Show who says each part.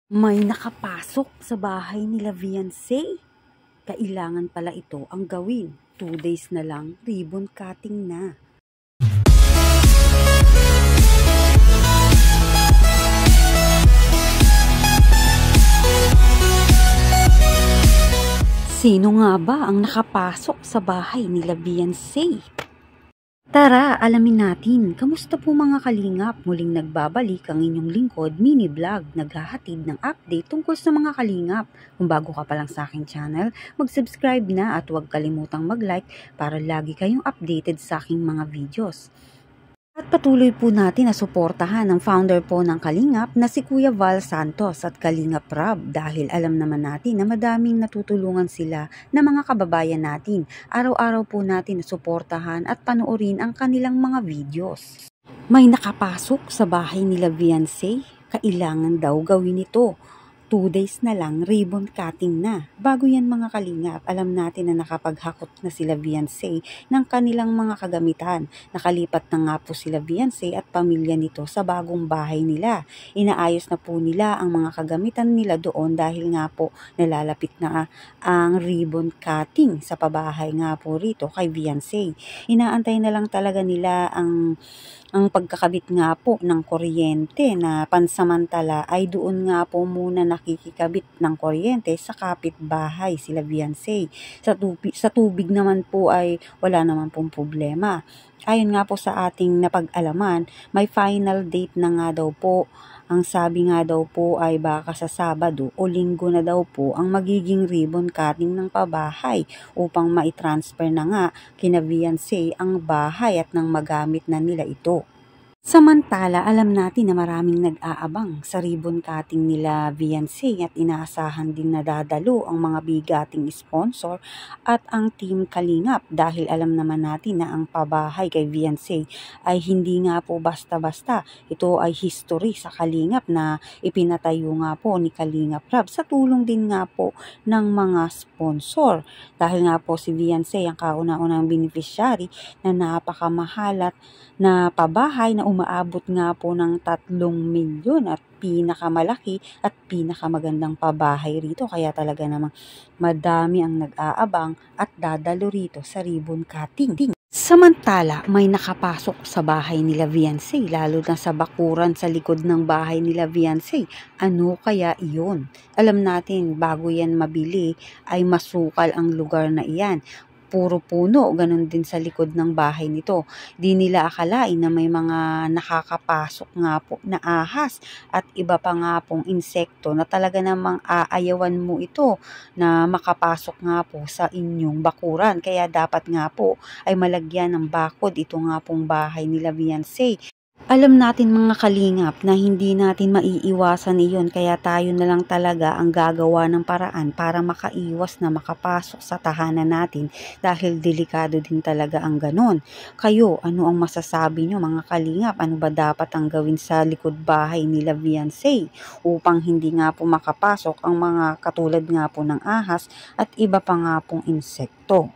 Speaker 1: May nakapasok sa bahay nila Viancy. Kailangan pala ito ang gawin. 2 days na lang, ribbon cutting na. Sino nga ba ang nakapasok sa bahay nila Viancy? Tara, alamin natin. Kamusta po mga kalingap? Muling nagbabalik ang inyong lingkod, mini vlog, naghahatid ng update tungkol sa mga kalingap. Kung bago ka pa lang sa aking channel, mag-subscribe na at huwag kalimutang mag-like para lagi kayong updated sa aking mga videos. At patuloy po natin na suportahan ang founder po ng Kalingap na si Kuya Val Santos at Kalingap Rob dahil alam naman natin na madaming natutulungan sila na mga kababayan natin. Araw-araw po natin na suportahan at panoorin ang kanilang mga videos. May nakapasok sa bahay nila Viancy, kailangan daw gawin ito. 2 days na lang, ribbon cutting na. Bago yan mga kalingap, alam natin na nakapaghakot na sila Viancy ng kanilang mga kagamitan. Nakalipat na nga po sila Viancy at pamilya nito sa bagong bahay nila. Inaayos na po nila ang mga kagamitan nila doon dahil nga po nalalapit na ang ribbon cutting sa pabahay nga po rito kay Viancy. Inaantay na lang talaga nila ang pagkakabit nga po ng kuryente na pansamantala ay doon nga po muna nakikikabit ng kuryente sa kapitbahay sila Viancy. Sa tubig naman po ay wala naman pong problema. Ayon nga po sa ating napag-alaman, may final date na nga daw po. Ang sabi nga daw po ay baka sa Sabado o Linggo na daw po ang magiging ribbon cutting ng pabahay upang maitransfer na nga kina Viancy ang bahay at nang magamit na nila ito. Samantala, alam natin na maraming nag-aabang sa ribbon cutting nila Viancy at inaasahan din na dadalo ang mga bigating sponsor at ang team Kalingap dahil alam naman natin na ang pabahay kay Viancy ay hindi nga po basta-basta. Ito ay history sa Kalingap na ipinatayo nga po ni Kalingap Rob sa tulong din nga po ng mga sponsor. Dahil nga po si Viancy ang kauna-unang beneficiary na napakamahal at na pabahay na umaabot nga po ng 3 milyon at pinakamalaki at pinakamagandang pabahay rito. Kaya talaga namang madami ang nag-aabang at dadalo rito sa ribbon cutting. Samantala, may nakapasok sa bahay nila Viancy, lalo na sa bakuran sa likod ng bahay nila Viancy. Ano kaya iyon? Alam natin, bago yan mabili, ay masukal ang lugar na iyan. Puro puno, ganun din sa likod ng bahay nito. Di nila akalain na may mga nakakapasok nga po na ahas at iba pa nga pong insekto na talaga namang aayawan mo ito na makapasok nga po sa inyong bakuran. Kaya dapat nga po ay malagyan ng bakod ito nga pong bahay nila Viancy. Alam natin mga kalingap na hindi natin maiiwasan iyon kaya tayo na lang talaga ang gagawa ng paraan para makaiwas na makapasok sa tahanan natin dahil delikado din talaga ang ganon. Kayo, ano ang masasabi nyo mga kalingap? Ano ba dapat ang gawin sa likod bahay nila Viancy upang hindi nga po makapasok ang mga katulad nga po ng ahas at iba pa nga pong insekto?